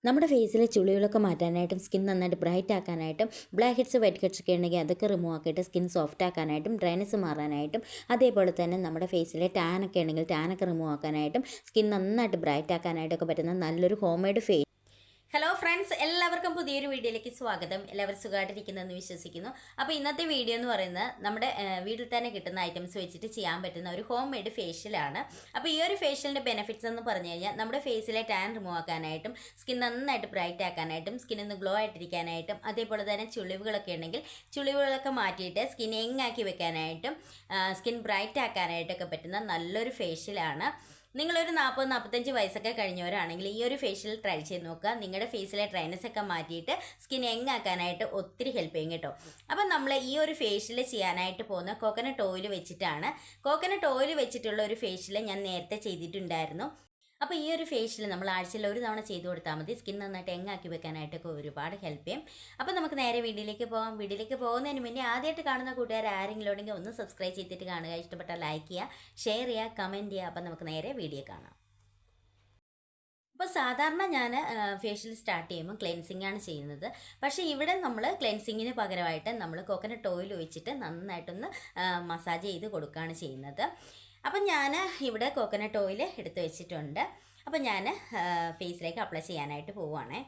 നമ്മുടെ ഫേസിലെ ചുളികളൊക്കെ മാറ്റാനായിട്ടും സ്കിൻ നന്നായിട്ട് ബ്രൈറ്റ് ആക്കാനായിട്ടും ബ്ലാക്ക് ഹെഡ്സ് വൈറ്റ് ഹെഡ്സ് ഒക്കെ ഉണ്ടെങ്കിൽ അതൊക്കെ റിമൂവ് ആക്കിയിട്ട് സ്കിൻ സോഫ്റ്റ് ആക്കാനായിട്ടും ഡ്രൈനസ് മാറാനായിട്ടും അതേപോലെ തന്നെ നമ്മുടെ ഫേസിലെ ടാനൊക്കെ ഉണ്ടെങ്കിൽ ടാനൊക്കെ റിമൂവ് ആക്കാനായിട്ടും സ്കിൻ നന്നായിട്ട് ബ്രൈറ്റ് ആക്കാനായിട്ടൊക്കെ പറ്റുന്ന നല്ലൊരു home made face. Hello friends, എല്ലാവർക്കും പുതിയൊരു വീഡിയോയിലേക്ക് സ്വാഗതം. എല്ലാവരും സുഖമായിട്ടിരിക്കുന്നതെന്ന് വിശ്വസിക്കുന്നു. അപ്പോൾ ഇന്നത്തെ വീഡിയോ എന്ന് പറയുന്നത് നമ്മുടെ വീട്ടിൽ തന്നെ കിട്ടുന്ന ഐറ്റംസ് വെച്ചിട്ട് ചെയ്യാൻ പറ്റുന്ന ഒരു ഹോം മെയ്ഡ് ഫേഷ്യലാണ്. അപ്പോൾ ഈ ഒരു ഫേഷ്യലിൻ്റെ ബെനിഫിറ്റ്സ് എന്ന് പറഞ്ഞു കഴിഞ്ഞാൽ നമ്മുടെ ഫേസിലെ ടാൻ റിമൂവ് ആക്കാനായിട്ടും സ്കിൻ നന്നായിട്ട് ബ്രൈറ്റ് ആക്കാനായിട്ടും സ്കിന്നൊന്ന് ഗ്ലോ ആയിട്ടിരിക്കാനായിട്ടും അതേപോലെ തന്നെ ചുളിവുകളൊക്കെ ഉണ്ടെങ്കിൽ ചുളിവുകളൊക്കെ മാറ്റിയിട്ട് സ്കിൻ യങ്ങാക്കി വെക്കാനായിട്ടും സ്കിൻ ബ്രൈറ്റ് ആക്കാനായിട്ടൊക്കെ പറ്റുന്ന നല്ലൊരു ഫേഷ്യലാണ്. നിങ്ങളൊരു 40-45 വയസ്സൊക്കെ കഴിഞ്ഞവരാണെങ്കിൽ ഈ ഒരു ഫേഷ്യൽ ട്രൈ ചെയ്ത് നോക്കുക. നിങ്ങളുടെ ഫേസിലെ ഡ്രൈനസ് ഒക്കെ മാറ്റിയിട്ട് സ്കിൻ യങ്ങാക്കാനായിട്ട് ഒത്തിരി ഹെൽപ്പ് ചെയ്യും കേട്ടോ. അപ്പം നമ്മൾ ഈ ഒരു ഫേഷ്യൽ ചെയ്യാനായിട്ട് പോകുന്ന കോക്കനട്ട് ഓയിൽ വെച്ചിട്ടാണ്. കോക്കനട്ട് ഓയിൽ വെച്ചിട്ടുള്ള ഒരു ഫേഷ്യൽ ഞാൻ നേരത്തെ ചെയ്തിട്ടുണ്ടായിരുന്നു. അപ്പോൾ ഈ ഒരു ഫേഷ്യൽ നമ്മൾ ആഴ്ചയിൽ ഒരു തവണ ചെയ്ത് കൊടുത്താൽ മതി. സ്കിൻ നന്നായിട്ട് എങ്ങാക്കി വെക്കാനായിട്ടൊക്കെ ഒരുപാട് ഹെൽപ്പ് ചെയ്യും. അപ്പോൾ നമുക്ക് നേരെ വീഡിയോയിലേക്ക് പോകാം. വീഡിയോയിലേക്ക് പോകുന്നതിന് മുന്നേ ആദ്യമായിട്ട് കാണുന്ന കൂട്ടുകാർ ആരെങ്കിലും ഉണ്ടെങ്കിൽ ഒന്ന് സബ്സ്ക്രൈബ് ചെയ്തിട്ട് കാണുക. ഇഷ്ടപ്പെട്ടാൽ ലൈക്ക് ചെയ്യുക, ഷെയർ ചെയ്യുക, കമൻറ്റ് ചെയ്യുക. അപ്പോൾ നമുക്ക് നേരെ വീഡിയോ കാണാം. അപ്പോൾ സാധാരണ ഞാൻ ഫേഷ്യൽ സ്റ്റാർട്ട് ചെയ്യുമ്പോൾ ക്ലെൻസിങ് ആണ് ചെയ്യുന്നത്. പക്ഷേ ഇവിടെ നമ്മൾ ക്ലെൻസിങ്ങിന് പകരമായിട്ട് നമ്മൾ കോക്കനട്ട് ഓയിൽ ഒഴിച്ചിട്ട് നന്നായിട്ടൊന്ന് മസാജ് ചെയ്ത് കൊടുക്കുകയാണ് ചെയ്യുന്നത്. അപ്പം ഞാൻ ഇവിടെ കോക്കനട്ട് ഓയിൽ എടുത്ത് വെച്ചിട്ടുണ്ട്. അപ്പം ഞാൻ ഫേസിലേക്ക് അപ്ലൈ ചെയ്യാനായിട്ട് പോവുകയാണേ.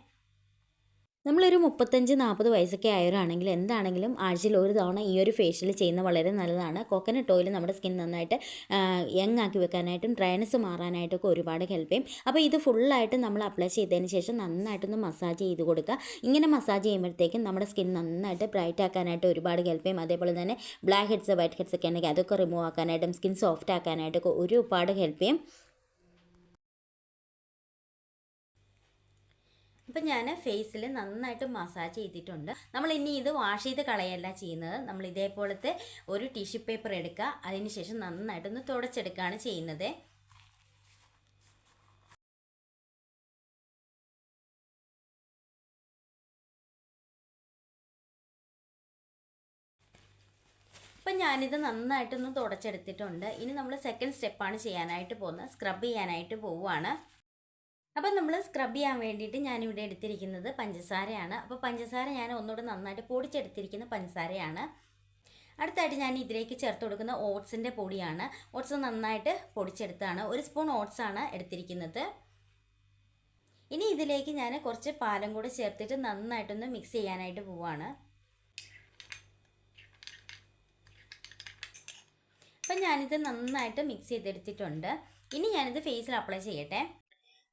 നമ്മളൊരു 35-40 വയസ്സൊക്കെ ആയവരാണെങ്കിൽ എന്താണെങ്കിലും ആഴ്ചയിൽ ഒരു തവണ ഈ ഒരു ഫേഷ്യൽ ചെയ്യുന്നത് വളരെ നല്ലതാണ്. കോക്കനട്ട് ഓയിൽ നമ്മുടെ സ്കിൻ നന്നായിട്ട് യങ് ആക്കി വെക്കാനായിട്ടും ഡ്രൈനസ് മാറാനായിട്ടൊക്കെ ഒരുപാട് ഹെൽപ്പ് ചെയ്യും. അപ്പോൾ ഇത് ഫുള്ളായിട്ട് നമ്മൾ അപ്ലൈ ചെയ്തതിന് ശേഷം നന്നായിട്ടൊന്ന് മസാജ് ചെയ്ത് കൊടുക്കുക. ഇങ്ങനെ മസാജ് ചെയ്യുമ്പോഴത്തേക്കും നമ്മുടെ സ്കിൻ നന്നായിട്ട് ബ്രൈറ്റ് ആക്കാനായിട്ട് ഒരുപാട് ഹെൽപ്പ് ചെയ്യും. അതേപോലെ തന്നെ ബ്ലാക്ക് ഹെഡ്സ് വൈറ്റ് ഹെഡ്സ് ഒക്കെ ഉണ്ടെങ്കിൽ അതൊക്കെ റിമൂവ് ആക്കാനായിട്ടും സ്കിൻ സോഫ്റ്റ് ആക്കാനായിട്ടൊക്കെ ഒരുപാട് ഹെൽപ്പ് ചെയ്യും. അപ്പം ഞാൻ ഫേസിൽ നന്നായിട്ട് മസാജ് ചെയ്തിട്ടുണ്ട്. നമ്മൾ ഇനി ഇത് വാഷ് ചെയ്ത് കളയല്ല ചെയ്യുന്നത്. നമ്മൾ ഇതേപോലത്തെ ഒരു ടിഷ്യൂ പേപ്പർ എടുക്കുക, അതിനുശേഷം നന്നായിട്ടൊന്ന് തുടച്ചെടുക്കുകയാണ് ചെയ്യുന്നത്. അപ്പം ഞാനിത് നന്നായിട്ടൊന്ന് തുടച്ചെടുത്തിട്ടുണ്ട്. ഇനി നമ്മൾ സെക്കൻഡ് സ്റ്റെപ്പാണ് ചെയ്യാനായിട്ട് പോകുന്നത്. സ്ക്രബ് ചെയ്യാനായിട്ട് പോവുകയാണ്. അപ്പം നമ്മൾ സ്ക്രബ് ചെയ്യാൻ വേണ്ടിയിട്ട് ഞാനിവിടെ എടുത്തിരിക്കുന്നത് പഞ്ചസാരയാണ്. അപ്പോൾ പഞ്ചസാര ഞാൻ ഒന്നുകൂടെ നന്നായിട്ട് പൊടിച്ചെടുത്തിരിക്കുന്ന പഞ്ചസാരയാണ്. അടുത്തായിട്ട് ഞാൻ ഇതിലേക്ക് ചേർത്ത് കൊടുക്കുന്ന ഓട്സിൻ്റെ പൊടിയാണ്. ഓട്സ് നന്നായിട്ട് പൊടിച്ചെടുത്താണ്. 1 സ്പൂൺ ഓട്സാണ് എടുത്തിരിക്കുന്നത്. ഇനി ഇതിലേക്ക് ഞാൻ കുറച്ച് പാലും കൂടെ ചേർത്തിട്ട് നന്നായിട്ടൊന്ന് മിക്സ് ചെയ്യാനായിട്ട് പോവാണ്. അപ്പം ഞാനിത് നന്നായിട്ട് മിക്സ് ചെയ്തെടുത്തിട്ടുണ്ട്. ഇനി ഞാനിത് ഫേസിൽ അപ്ലൈ ചെയ്യട്ടെ.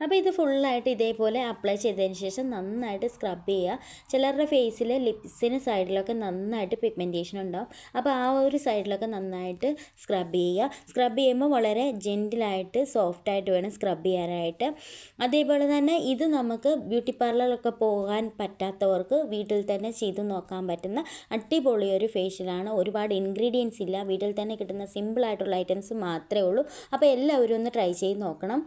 അപ്പോൾ ഇത് ഫുള്ളായിട്ട് ഇതേപോലെ അപ്ലൈ ചെയ്തതിന് ശേഷം നന്നായിട്ട് സ്ക്രബ് ചെയ്യുക. ചിലരുടെ ഫേസിൽ ലിപ്സിന് സൈഡിലൊക്കെ നന്നായിട്ട് പിഗ്മെൻറ്റേഷൻ ഉണ്ടാവും. അപ്പോൾ ആ ഒരു സൈഡിലൊക്കെ നന്നായിട്ട് സ്ക്രബ് ചെയ്യുക. സ്ക്രബ് ചെയ്യുമ്പോൾ വളരെ ജെൻറ്റിലായിട്ട് സോഫ്റ്റായിട്ട് വേണം സ്ക്രബ് ചെയ്യാനായിട്ട്. അതേപോലെ തന്നെ ഇത് നമുക്ക് ബ്യൂട്ടി പാർലറിലൊക്കെ പോകാൻ പറ്റാത്തവർക്ക് വീട്ടിൽ തന്നെ ചെയ്ത് നോക്കാൻ പറ്റുന്ന അടിപൊളി ഒരു ഫേഷ്യലാണ്. ഒരുപാട് ഇൻഗ്രീഡിയൻസ് ഇല്ല, വീട്ടിൽ തന്നെ കിട്ടുന്ന സിമ്പിളായിട്ടുള്ള ഐറ്റംസ് മാത്രമേ ഉള്ളൂ. അപ്പോൾ എല്ലാവരും ഒന്ന് ട്രൈ ചെയ്ത് നോക്കണം.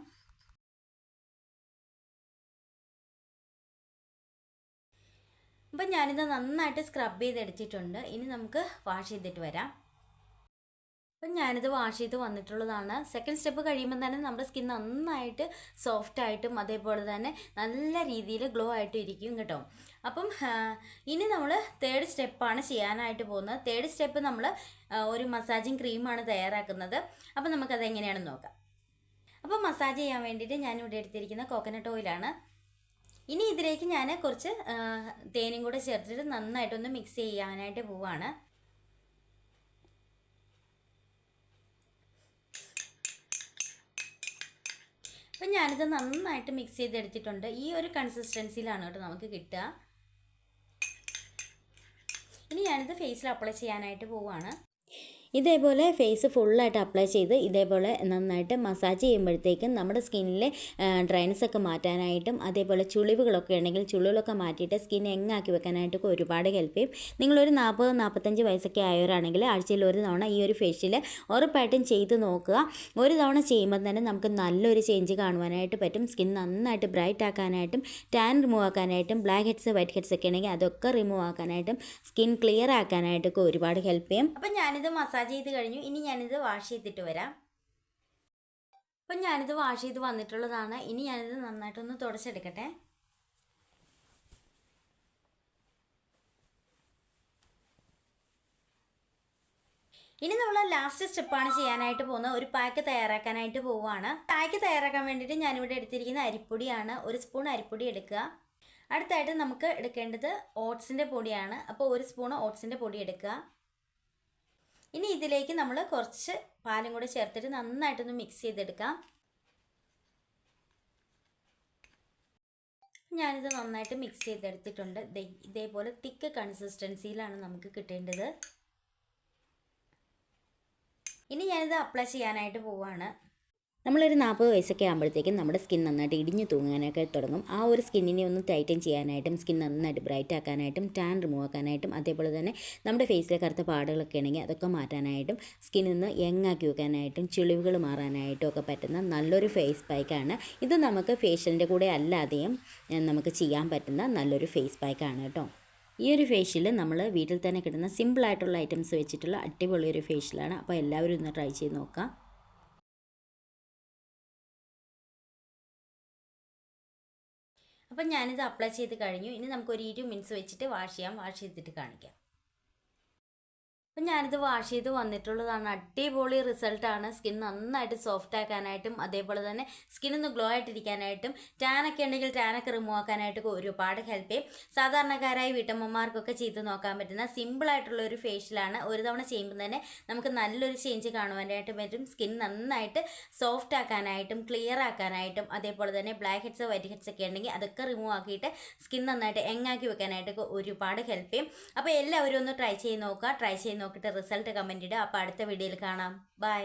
അപ്പം ഞാനിത് നന്നായിട്ട് സ്ക്രബ് ചെയ്തെടുത്തിട്ടുണ്ട്. ഇനി നമുക്ക് വാഷ് ചെയ്തിട്ട് വരാം. അപ്പം ഞാനിത് വാഷ് ചെയ്ത് വന്നിട്ടുള്ളതാണ്. സെക്കൻഡ് സ്റ്റെപ്പ് കഴിയുമ്പോൾ തന്നെ നമ്മുടെ സ്കിൻ നന്നായിട്ട് സോഫ്റ്റായിട്ടും അതേപോലെ തന്നെ നല്ല രീതിയിൽ ഗ്ലോ ആയിട്ടും ഇരിക്കും കേട്ടോ. അപ്പം ഇനി നമ്മൾ തേർഡ് സ്റ്റെപ്പാണ് ചെയ്യാനായിട്ട് പോകുന്നത്. തേർഡ് സ്റ്റെപ്പ് നമ്മൾ ഒരു മസാജിങ് ക്രീമാണ് തയ്യാറാക്കുന്നത്. അപ്പം നമുക്കത് എങ്ങനെയാണെന്ന് നോക്കാം. അപ്പോൾ മസാജ് ചെയ്യാൻ വേണ്ടിയിട്ട് ഞാനിവിടെ എടുത്തിരിക്കുന്ന കോക്കനട്ട് ഓയിലാണ്. ഇനി ഇതിലേക്ക് ഞാൻ കുറച്ച് തേനും കൂടെ ചേർത്തിട്ട് നന്നായിട്ടൊന്ന് മിക്സ് ചെയ്യാനായിട്ട് പോവാണ്. അപ്പം ഞാനിത് നന്നായിട്ട് മിക്സ് ചെയ്തെടുത്തിട്ടുണ്ട്. ഈ ഒരു കൺസിസ്റ്റൻസിയിലാണ് കേട്ടോ നമുക്ക് കിട്ടുക. ഇനി ഞാനിത് ഫേസിൽ അപ്ലൈ ചെയ്യാനായിട്ട് പോവാണ്. ഇതേപോലെ ഫേസ് ഫുള്ളായിട്ട് അപ്ലൈ ചെയ്ത് ഇതേപോലെ നന്നായിട്ട് മസാജ് ചെയ്യുമ്പോഴത്തേക്കും നമ്മുടെ സ്കിന്നിലെ ഡ്രൈനസ് ഒക്കെ മാറ്റാനായിട്ടും അതേപോലെ ചുളിവുകളൊക്കെ ഉണ്ടെങ്കിൽ ചുളിവുകളൊക്കെ മാറ്റിയിട്ട് സ്കിൻ എങ്ങാക്കി വെക്കാനായിട്ടൊക്കെ ഒരുപാട് ഹെൽപ്പ് ചെയ്യും. നിങ്ങളൊരു 40-45 വയസ്സൊക്കെ ആയവരാണെങ്കിൽ ആഴ്ചയിൽ ഒരു തവണ ഈ ഒരു ഫേഷ്യൽ ഉറപ്പായിട്ടും ചെയ്ത് നോക്കുക. ഒരു തവണ ചെയ്യുമ്പോൾ തന്നെ നമുക്ക് നല്ലൊരു ചേഞ്ച് കാണുവാനായിട്ട് പറ്റും. സ്കിൻ നന്നായിട്ട് ബ്രൈറ്റ് ആക്കാനായിട്ടും ടാൻ റിമൂവ് ആക്കാനായിട്ടും ബ്ലാക്ക് ഹെഡ്സ് വൈറ്റ് ഹെഡ്സ് ഒക്കെ ഉണ്ടെങ്കിൽ അതൊക്കെ റിമൂവ് ആക്കാനായിട്ടും സ്കിൻ ക്ലിയർ ആക്കാനായിട്ടൊക്കെ ഒരുപാട് ഹെൽപ്പ് ചെയ്യും. അപ്പം ഞാനിത് മസാജ് ചെയ്ത് കഴിഞ്ഞു. ഇനി ഞാനിത് വാഷ് ചെയ്തിട്ട് വരാം. അപ്പം ഞാനിത് വാഷ് ചെയ്ത് വന്നിട്ടുള്ളതാണ്. ഇനി ഞാനിത് നന്നായിട്ടൊന്ന് തുടച്ചെടുക്കട്ടെ. ഇനി നമ്മൾ ലാസ്റ്റ് സ്റ്റെപ്പാണ് ചെയ്യാനായിട്ട് പോകുന്നത്. ഒരു പാക്ക് തയ്യാറാക്കാനായിട്ട് പോവുകയാണ്. പാക്ക് തയ്യാറാക്കാൻ വേണ്ടിയിട്ട് ഞാനിവിടെ എടുത്തിരിക്കുന്ന അരിപ്പൊടിയാണ്. 1 സ്പൂൺ അരിപ്പൊടി എടുക്കുക. അടുത്തായിട്ട് നമുക്ക് എടുക്കേണ്ടത് ഓട്സിൻ്റെ പൊടിയാണ്. അപ്പോൾ 1 സ്പൂൺ ഓട്സിൻ്റെ പൊടി എടുക്കുക. ഇനി ഇതിലേക്ക് നമ്മൾ കുറച്ച് പാലും കൂടെ ചേർത്തിട്ട് നന്നായിട്ടൊന്ന് മിക്സ് ചെയ്തെടുക്കാം. ഞാനിത് നന്നായിട്ട് മിക്സ് ചെയ്തെടുത്തിട്ടുണ്ട്. ഇതേപോലെ തിക്ക് കൺസിസ്റ്റൻസിയിലാണ് നമുക്ക് കിട്ടേണ്ടത്. ഇനി ഞാനിത് അപ്ലൈ ചെയ്യാനായിട്ട് പോവുകയാണ്. നമ്മളൊരു 40 വയസ്സൊക്കെ ആകുമ്പോഴത്തേക്കും നമ്മുടെ സ്കിൻ നന്നായിട്ട് ഇടിഞ്ഞു തൂങ്ങാനൊക്കെ തുടങ്ങും. ആ ഒരു സ്കിന്നിനെ ഒന്ന് ടൈറ്റൻ ചെയ്യാനായിട്ടും സ്കിൻ നന്നായിട്ട് ബ്രൈറ്റ് ആക്കാനായിട്ടും ടാൻ റിമൂവ് ആക്കാനായിട്ടും അതേപോലെ തന്നെ നമ്മുടെ ഫേസിലെ കറുത്ത പാടുകളൊക്കെ ഉണ്ടെങ്കിൽ അതൊക്കെ മാറ്റാനായിട്ടും സ്കിന്നിൽ നിന്ന് യങ് ആക്കി വെക്കാനായിട്ടും ചുളിവുകൾ മാറാനായിട്ടും ഒക്കെ പറ്റുന്ന നല്ലൊരു ഫേസ് പാക്കാണ് ഇത്. നമുക്ക് ഫേഷ്യലിൻ്റെ കൂടെ അല്ലാതെയും നമുക്ക് ചെയ്യാൻ പറ്റുന്ന നല്ലൊരു ഫേസ് പാക്കാണ് കേട്ടോ. ഈ ഒരു ഫേഷ്യൽ നമ്മൾ വീട്ടിൽ തന്നെ കിട്ടുന്ന സിമ്പിളായിട്ടുള്ള ഐറ്റംസ് വെച്ചിട്ടുള്ള അടിപൊളി ഒരു ഫേഷ്യലാണ്. അപ്പോൾ എല്ലാവരും ഒന്ന് ട്രൈ ചെയ്ത് നോക്കാം. അപ്പം ഞാനിത് അപ്ലൈ ചെയ്ത് കഴിഞ്ഞു. ഇനി നമുക്കൊരു 20 മിനിറ്റ്സ് വെച്ചിട്ട് വാഷ് ചെയ്യാം. വാഷ് ചെയ്തിട്ട് കാണിക്കാം. അപ്പം ഞാനിത് വാഷ് ചെയ്ത് വന്നിട്ടുള്ളതാണ്. അടിപൊളി റിസൾട്ടാണ്. സ്കിൻ നന്നായിട്ട് സോഫ്റ്റ് ആക്കാനായിട്ടും അതേപോലെ തന്നെ സ്കിന്നൊന്ന് ഗ്ലോ ആയിട്ടിരിക്കാനായിട്ടും ടാനൊക്കെ ഉണ്ടെങ്കിൽ ടാനൊക്കെ റിമൂവ് ആക്കാനായിട്ടൊക്കെ ഒരുപാട് ഹെൽപ്പ് ചെയ്യും. സാധാരണക്കാരായ വീട്ടമ്മമാർക്കൊക്കെ ചെയ്ത് നോക്കാൻ പറ്റുന്ന സിമ്പിളായിട്ടുള്ള ഒരു ഫേഷ്യലാണ്. ഒരു തവണ ചെയ്യുമ്പോൾ തന്നെ നമുക്ക് നല്ലൊരു ചേഞ്ച് കാണുവാനായിട്ട് പറ്റും. സ്കിൻ നന്നായിട്ട് സോഫ്റ്റ് ആക്കാനായിട്ടും ക്ലിയർ ആക്കാനായിട്ടും അതേപോലെ തന്നെ ബ്ലാക്ക് ഹെഡ്സ് വൈറ്റ് ഹെഡ്സ് ഒക്കെ ഉണ്ടെങ്കിൽ അതൊക്കെ റിമൂവ് ആക്കിയിട്ട് സ്കിൻ നന്നായിട്ട് യങ്ങാക്കി വെക്കാനായിട്ടൊക്കെ ഒരുപാട് ഹെൽപ്പ് ചെയ്യും. അപ്പോൾ എല്ലാവരും ഒന്ന് ട്രൈ ചെയ്ത് നോക്കുക. ട്രൈ ചെയ്ത് നോക്കിയിട്ട് റിസൾട്ട് കമൻറ്റ് ഇടുക. അപ്പോൾ അടുത്ത വീഡിയോയിൽ കാണാം. ബൈ.